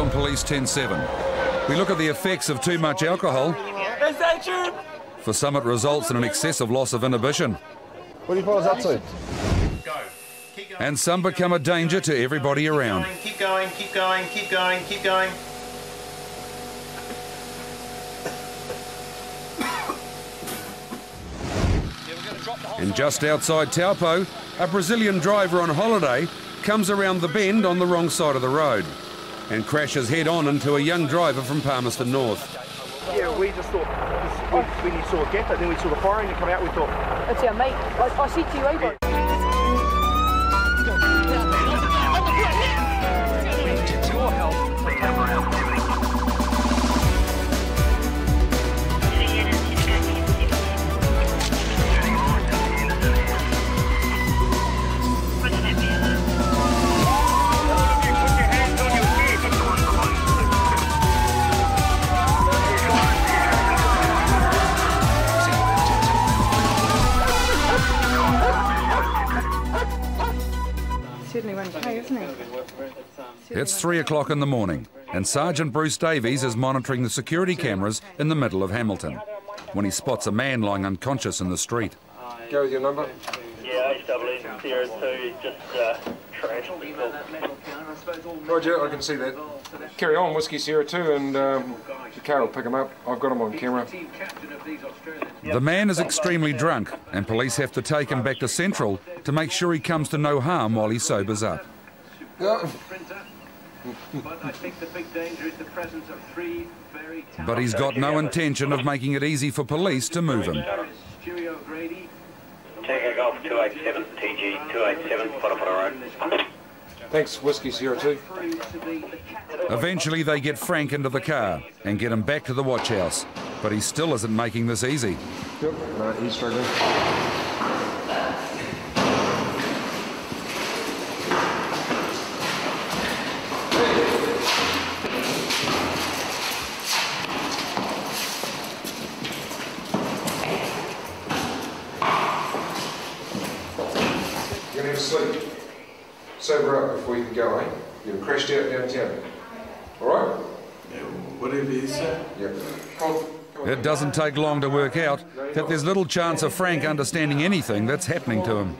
on Police 10-7. We look at the effects of too much alcohol. For some it results in an excessive loss of inhibition. What are you fellas up to? Go. Keep going. And some become a danger to everybody around. Keep going, keep going, keep going, keep going. And just outside Taupo, a Brazilian driver on holiday comes around the bend on the wrong side of the road and crashes head-on into a young driver from Palmerston North. Yeah, we just thought, when you saw a gap, then we saw the firing come out, we thought... It's our mate. I said to you, eh, It's your help. certainly won't pay, isn't he? It's 3 o'clock in the morning, and Sergeant Bruce Davies is monitoring the security cameras in the middle of Hamilton when he spots a man lying unconscious in the street. Go with your number. Yeah, H2EP4, just trash. Roger, I can see that. Carry on, Whiskey Sierra 2, and the car will pick him up. I've got him on camera. The man is extremely drunk, and police have to take him back to Central to make sure he comes to no harm while he sobers up. But he's got no intention of making it easy for police to move him. Take Golf 287, TG 287, Road. Thanks, Whiskey Sierra 2. Eventually they get Frank into the car and get him back to the watch house, but he still isn't making this easy. Yep, no, he's struggling. You're going to have a sleep. Sober up before you can go, eh? You've crashed out downtown. Alright? Yeah, whatever you say. Yep. Come on. It doesn't take long to work out that there's little chance of Frank understanding anything that's happening to him.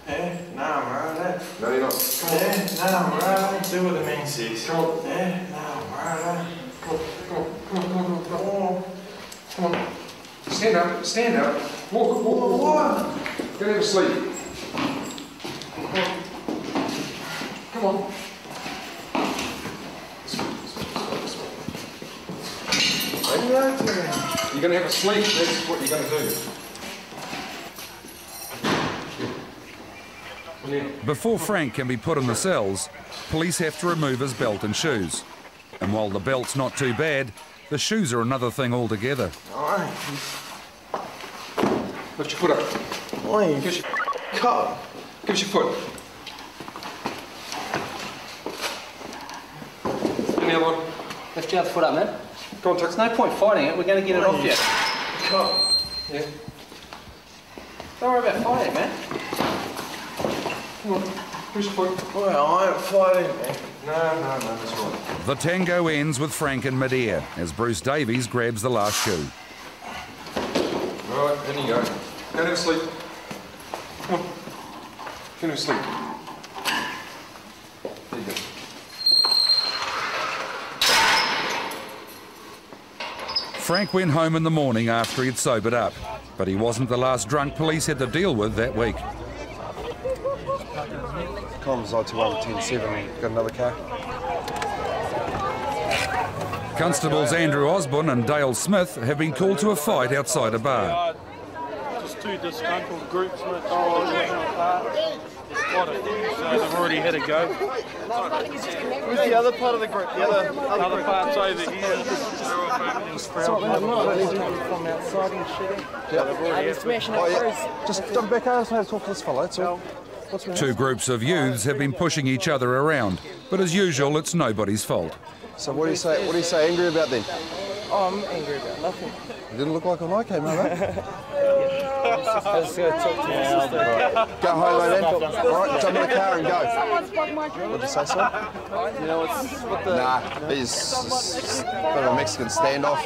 Yeah, no, I'm right. No, you're not. Yeah, no, I'm right. Do what the man says. Come on. Yeah, no, I'm right. Come on. Stand up, stand up. Walk. Go and have a sleep. Come on. You're going to have a sleep, that's what you're going to do. Before Frank can be put in the cells, police have to remove his belt and shoes. And while the belt's not too bad, the shoes are another thing altogether. Alright. Lift your foot up. Oi, Give us your, cut. give us your foot. And the other one. Lift your other foot up, man. Go on, Tux. There's no point fighting it, we're going to get it off you. Cut. Yeah. Don't worry about fighting, man. Come on. Give us your foot. Well, I ain't fighting, man. No, that's right. The tango ends with Frank in midair as Bruce Davies grabs the last shoe. Right, in you go. Go and have a sleep. Come on. Go and have a sleep. There you go. Frank went home in the morning after he'd sobered up, but he wasn't the last drunk police had to deal with that week. Comms I21 10-7, got another car. Constables Andrew Osborne and Dale Smith have been called to a fight outside a bar. Just two disgruntled groups with apart. There's quite a few, so they've already had a go. Where's the other part of the group? The other Part's over here. from outside and shit. Just jump back out and talk to this fellow, that's all. Two groups of youths have been pushing each other around, but as usual, it's nobody's fault. So what do you say angry about then? Oh, I'm angry about nothing. You didn't look like when I came over. Go home, mate, then. Alright, jump in the car and go. What'd you say, son? Nah, he's a bit of a Mexican standoff.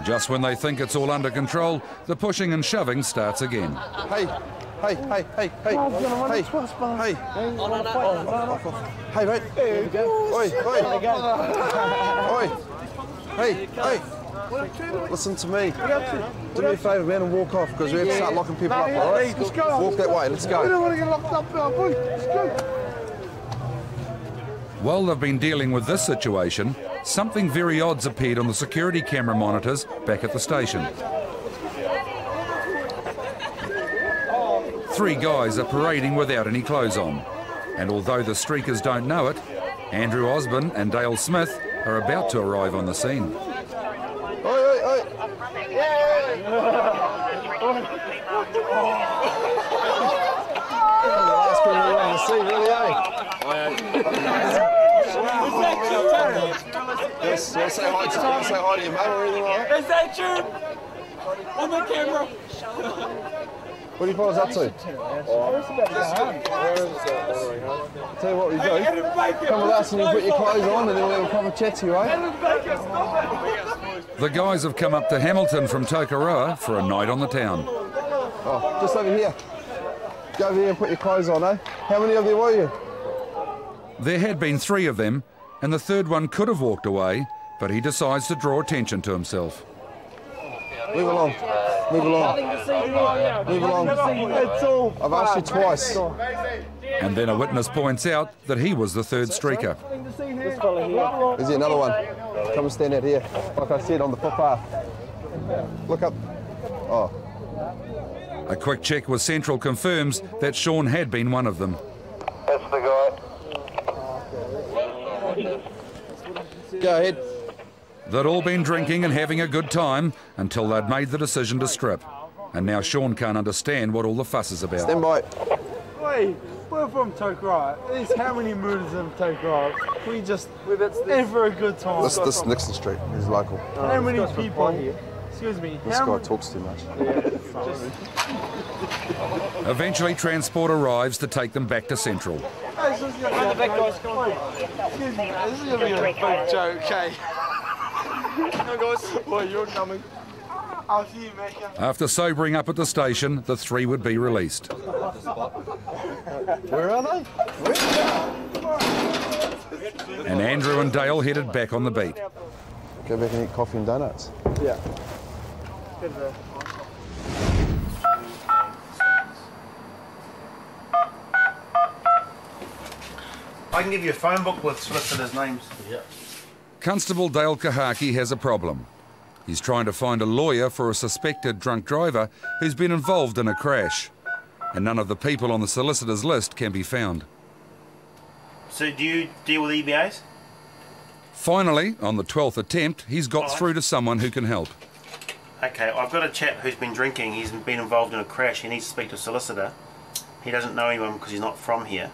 Just when they think it's all under control, the pushing and shoving starts again. Hey, hey, hey, hey, hey, hey, hey. Hey, mate. Oi, oi. Oi. Hey, hey. Listen to me. Do me a favour, man, and walk off, because we have to start locking people up, all right? Walk that way, let's go. We don't want to get locked up, boy. Let's go. While they've been dealing with this situation, something very odd's appeared on the security camera monitors back at the station. 3 guys are parading without any clothes on. And although the streakers don't know it, Andrew Osborne and Dale Smith are about to arrive on the scene. Oi, oi, oi. Last people we want to see, really, eh? Yes, say hi to your mate or anything like that. Is that you? On the camera. What do you fellas up to? Tell you what we do. Come with us and you put your clothes on and then we'll have a proper chat to you, eh? The guys have come up to Hamilton from Tokoroa for a night on the town. Oh, just over here. Go over here and put your clothes on, eh? How many of you were you? There had been 3 of them, and the third one could have walked away, but he decides to draw attention to himself. Move along. Move along. Move along. I've asked you twice. And then a witness points out that he was the third streaker. Is there another one? Come and stand out here. Like I said, on the footpath. Look up. Oh. A quick check with Central confirms that Sean had been one of them. That's the guy. Go ahead. They'd all been drinking and having a good time until they'd made the decision to strip. And now Sean can't understand what all the fuss is about. Stand by. Wait, we're from Tokoroa. There's how many murders in Tokoroa? We just, in for a good time. This is Nixon Street. He's local. How many people here? Excuse me. This guy talks too much. Eventually, transport arrives to take them back to Central. Excuse me, this is going to be a big joke, okay? No, guys. Boy, you're coming. I'll see you, mate. After sobering up at the station, the 3 would be released. Where are they? And Andrew and Dale headed back on the beat. Go back and eat coffee and donuts. Yeah. I can give you a phone book with solicitors' names. Yeah. Constable Dale Kahaki has a problem. He's trying to find a lawyer for a suspected drunk driver who's been involved in a crash. And none of the people on the solicitor's list can be found. So do you deal with EBAs? Finally, on the 12th attempt, he's got through to someone who can help. Okay, I've got a chap who's been drinking. He's been involved in a crash. He needs to speak to a solicitor. He doesn't know anyone because he's not from here.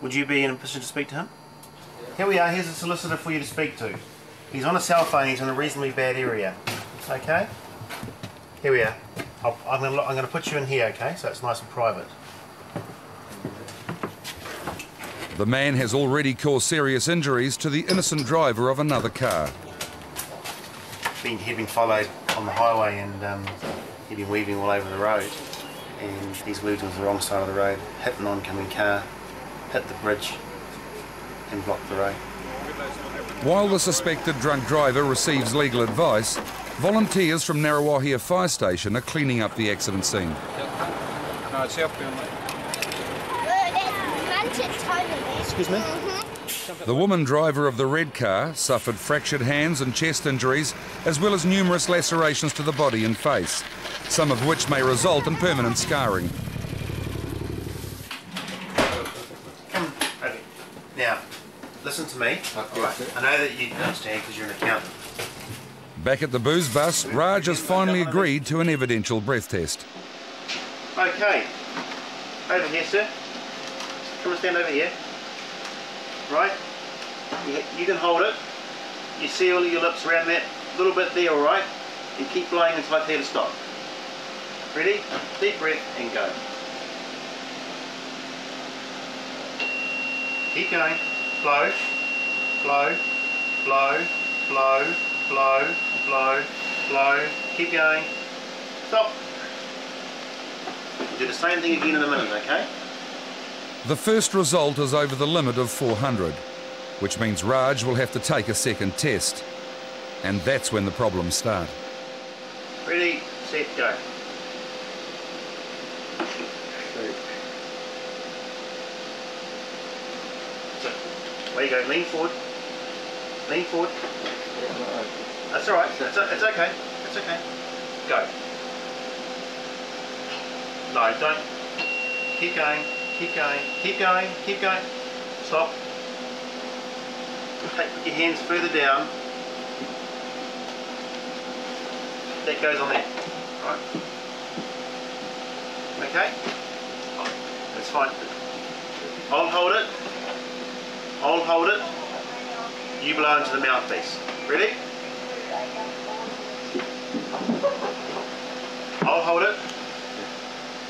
Would you be in a position to speak to him? Here we are. Here's a solicitor for you to speak to. He's on a cell phone. He's in a reasonably bad area. Okay? Here we are. I'm going to put you in here, okay? So it's nice and private. The man has already caused serious injuries to the innocent driver of another car. He'd been followed on the highway and he'd been weaving all over the road. And he's weaved onto the wrong side of the road, hit an oncoming car, hit the bridge and blocked the road. While the suspected drunk driver receives legal advice, volunteers from Narrawahia Fire Station are cleaning up the accident scene. No, it's southbound, mate. Excuse me? The woman driver of the red car suffered fractured hands and chest injuries, as well as numerous lacerations to the body and face, some of which may result in permanent scarring. Come over. Now, listen to me. Right. I know that you understand because you're an accountant. Back at the booze bus, Raj has finally agreed to an evidential breath test. Okay. Over here, sir. Come and stand over here. Right? You can hold it. You seal your lips around that little bit there, alright? And keep blowing until I tell you to stop. Ready? Deep breath and go. Keep going. Blow, blow, blow, blow, blow, blow, blow. Keep going. Stop. Do the same thing again in a minute, okay? The first result is over the limit of 400, which means Raj will have to take a second test. And that's when the problems start. Ready, set, go. So, where you go, lean forward. Lean forward. That's all right, it's okay, it's okay. Go. No, don't. Keep going, keep going, keep going, keep going. Stop. Take your hands further down. That goes on there. Right. Okay? That's fine. I'll hold it. I'll hold it. You blow into the mouthpiece. Ready? I'll hold it.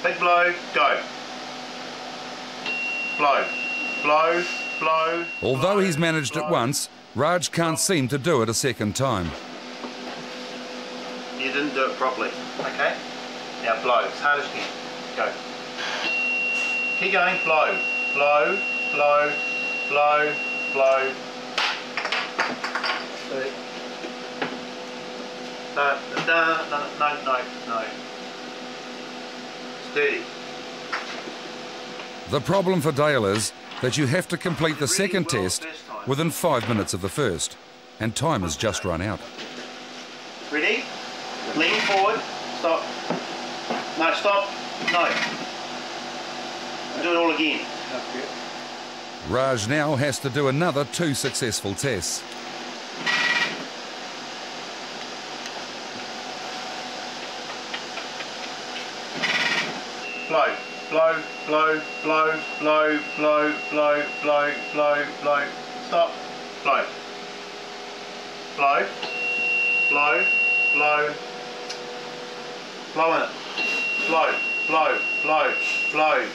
Big blow, go. Blow, blow, blow. Although he's managed it once, Raj can't seem to do it a second time. You didn't do it properly. Okay? Now blow as hard as you can. Go. Keep going. Blow, blow, blow, blow, blow. No, no, no, no, no, no. Steady. The problem for Dale is that you have to complete the second test within 5 minutes of the first, and time has just run out. Ready? Lean forward. Stop. No, stop. No. Do it all again. Raj now has to do another 2 successful tests. Blow, blow, blow, blow, blow, blow, blow, blow, blow, blow. Stop. Blow. Blow. Blow. Blow. Blow in it. Blow. Blow. Blow. Blow.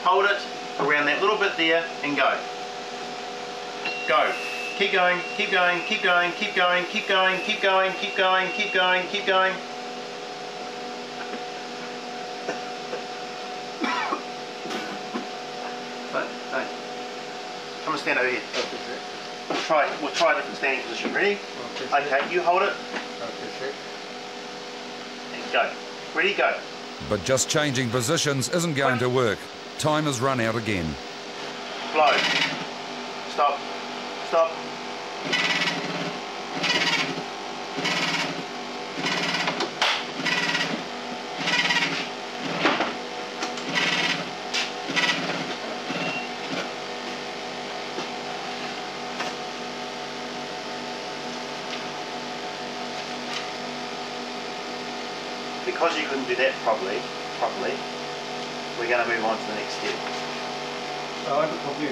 Hold it around that little bit there and go. Go. Keep going, keep going, keep going, keep going, keep going, keep going, keep going, keep going, keep going. Don't. Come and stand over here. We'll try a different standing position. Ready? Okay, you hold it. And go. Ready, go. But just changing positions isn't going to work. Time has run out again. Blow. Stop. Stop. Because you couldn't do that properly, we're going to move on to the next step.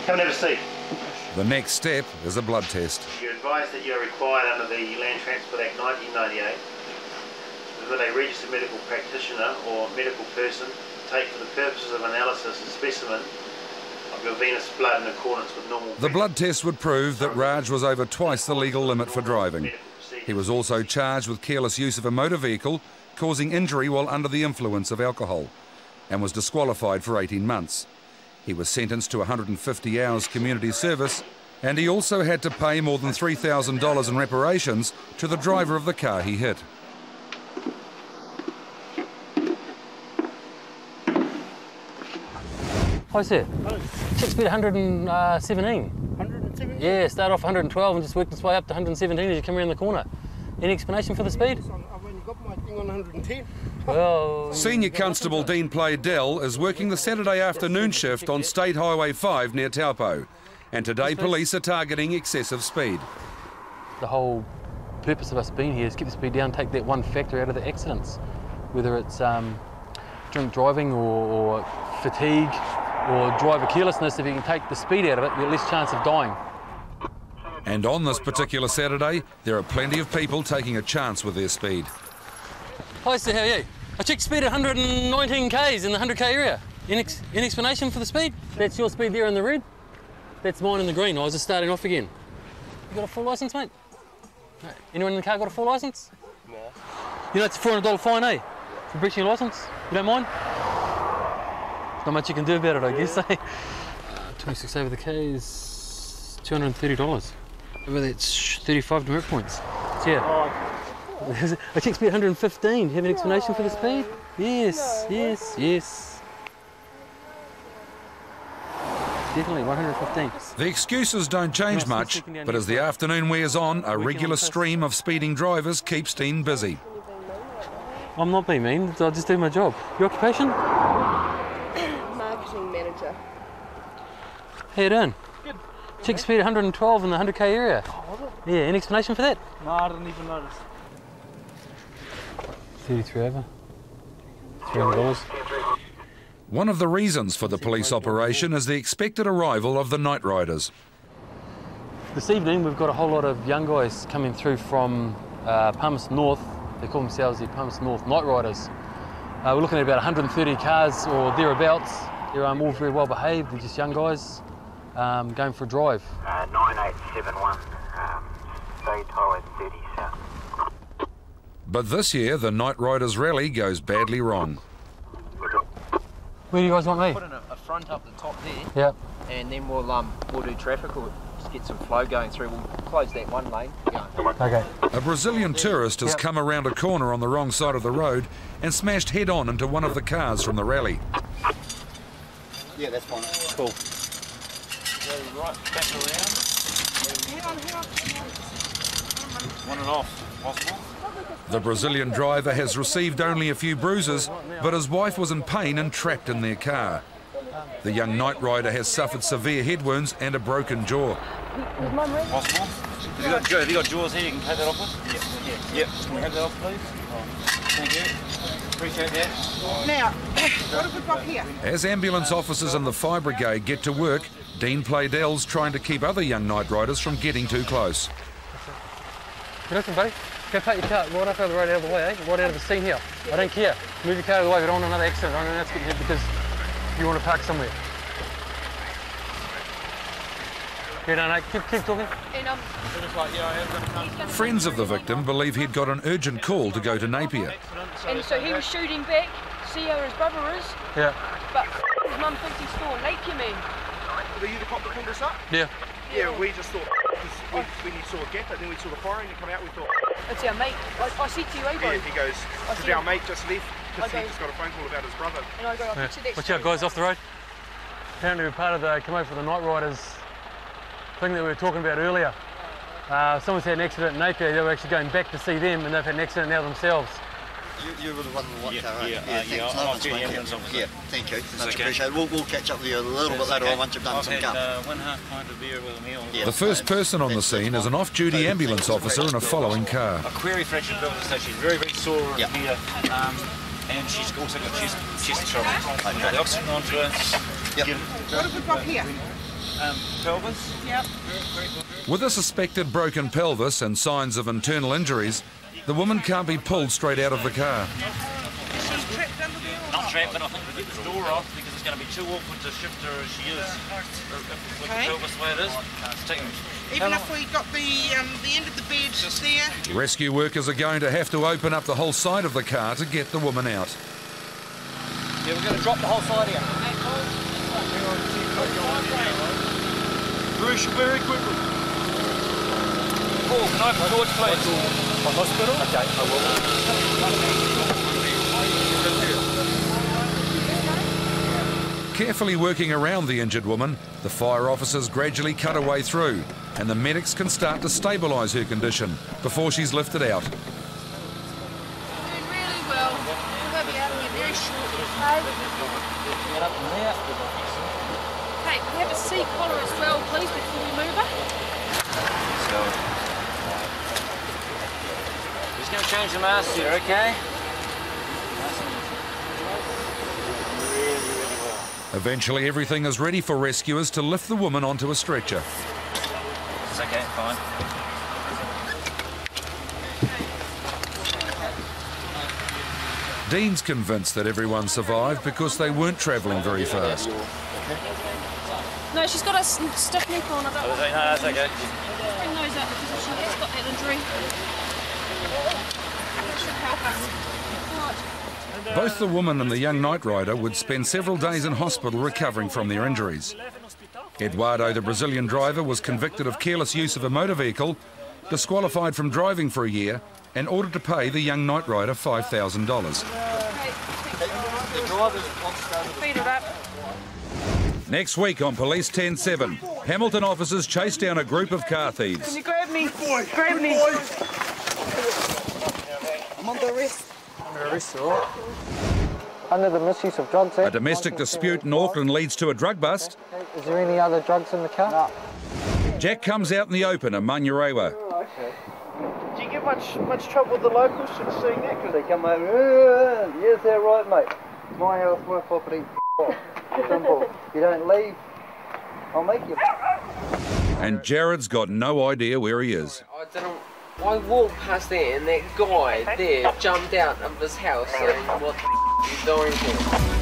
Come and have a seat. The next step is a blood test. You're advised that you're required under the Land Transport Act 1998 that a registered medical practitioner or medical person take for the purposes of analysis a specimen of your venous blood in accordance with normal... The blood test would prove that Raj was over twice the legal limit for driving. He was also charged with careless use of a motor vehicle, causing injury while under the influence of alcohol, and was disqualified for 18 months. He was sentenced to 150 hours community service, and he also had to pay more than $3,000 in reparations to the driver of the car he hit. Hi sir. Check speed 117. 117? Yeah, start off 112 and just worked its way up to 117 as you come around the corner. Any explanation for the speed? I've only got my thing on 110. Well... Senior Constable Dean Playdell is working the Saturday afternoon shift on State Highway 5 near Taupo, and today police are targeting excessive speed. The whole purpose of us being here is keep the speed down, take that one factor out of the accidents, whether it's drink driving or fatigue or driver carelessness. If you can take the speed out of it, you've less chance of dying. And on this particular Saturday, there are plenty of people taking a chance with their speed. Hi sir, how are you? I checked speed at 119 k's in the 100k area. Any explanation for the speed? That's your speed there in the red. That's mine in the green. I was just starting off again. You got a full licence, mate? No. Anyone in the car got a full licence? No. You know it's a $400 fine, eh? For breaching your licence? You don't mind? There's not much you can do about it, I guess, eh? 26 over the K is $230. Over that's 35 demerit points. So yeah. I checked speed 115. Do you have an explanation for the speed? Yes, yes, yes. Definitely 115. The excuses don't change much, but as the afternoon wears on, a regular stream of speeding drivers keeps Dean busy. I'm not being mean, I'll just do my job. Your occupation? Marketing manager. How you doing? Good. Check speed 112 in the 100k area. Oh, was it? Yeah, any explanation for that? No, I didn't even notice. 33 over. $300. One of the reasons for the police operation is the expected arrival of the night riders. This evening we've got a whole lot of young guys coming through from Palmerston North. They call themselves the Palmerston North Night Riders. We're looking at about 130 cars or thereabouts. They're all very well behaved, they're just young guys going for a drive. 9871, state highway 30 south. But this year, the Night Riders rally goes badly wrong. Where do you guys want me? Put in a front up the top there. Yep. And then we'll do traffic, or just get some flow going through. We'll close that one lane. Okay. A Brazilian tourist has come around a corner on the wrong side of the road and smashed head-on into one of the cars from the rally. Yeah, that's fine. Cool. Right, back around. Hang on. On and off, possible. The Brazilian driver has received only a few bruises, but his wife was in pain and trapped in their car. The young night rider has suffered severe head wounds and a broken jaw. Possible. Have you got jaws here you can take that off with? Yep. Can we have that off, please? Thank you. Appreciate that. Now, what have we got here? As ambulance officers and the fire brigade get to work, Dean Playdell's trying to keep other young night riders from getting too close. Good looking, buddy. Go take your car right up out of the road, out of the way, eh? Right out of the scene here. I don't care. Move your car out of the way. We don't want another accident. I don't know that's getting hit because you want to park somewhere. Yeah, no, keep talking. Friends of the victim believe he'd got an urgent call to go to Napier. And so he was shooting back, see how his brother is. Yeah. But his mum thinks he's still in Napier, man. Were you the cop that pulled us up? Yeah. Yeah, we just thought, when you saw a gap, and then we saw the firing and come out, we thought... It's our mate. I said to you, eh, bro? Yeah, he goes, because our mate just left, because he just got a phone call about his brother. And I go up to that. Watch out, guys, off the road. Apparently we're part of the come over for the Night Riders thing that we were talking about earlier. Someone's had an accident in Napier. They were actually going back to see them, and they've had an accident now themselves. You were the one in the white car, right? Yeah, thank you. Much appreciated. We'll catch up with you a little bit later on once you've done some cup. 1/2 pint of beer with a meal. The first person on the scene is an off-duty ambulance officer in a following car. A query fracture built, so she's very, very sore here. And she's also got chest trouble. Got the oxygen onto her. Yep. What have we got here? Pelvis. Yep. With a suspected broken pelvis and signs of internal injuries, the woman can't be pulled straight out of the car. She's trapped under there? Not trapped, but I think we get the door off because it's going to be too awkward to shift her as she is. With the pelvis the way it is. Even if we got the end of the bed just there. Rescue workers are going to have to open up the whole side of the car to get the woman out. Yeah, we're going to drop the whole side here. Bruce, very quickly. Paul, can I have the torch, please? Hospital? Okay, I will. Carefully working around the injured woman, the fire officers gradually cut her way through, and the medics can start to stabilise her condition before she's lifted out. Doing really well. We're going to be out of here very shortly, okay? Hey, can we have a seat collar as well, please, before we move her? Just going to change the mask here, okay? Eventually everything is ready for rescuers to lift the woman onto a stretcher. It's okay, fine. Dean's convinced that everyone survived because they weren't travelling very fast. No, she's got a stiff neck on. I don't No, that's okay. bring those up because she has got that injury. That should help us. Right. Both the woman and the young night rider would spend several days in hospital recovering from their injuries. Eduardo, the Brazilian driver, was convicted of careless use of a motor vehicle, disqualified from driving for a year, and ordered to pay the young night rider $5,000. Feed it up. Next week on Police 10-7, Hamilton officers chase down a group of car thieves. Can you grab me? Grab me. I'm under arrest. Under arrest, all right. Under the misuse of drugs. A domestic dispute in Auckland leads to a drug bust. Is there any other drugs in the car? No. Jack comes out in the open in Manurewa. Do you get much trouble with the locals since seeing that? They come over, yes, they're right, mate. My house, my property. Simple. If you don't leave, I'll make you. And Jared's got no idea where he is. I walked past there and that guy there jumped out of his house saying, what the f*** are you doing here?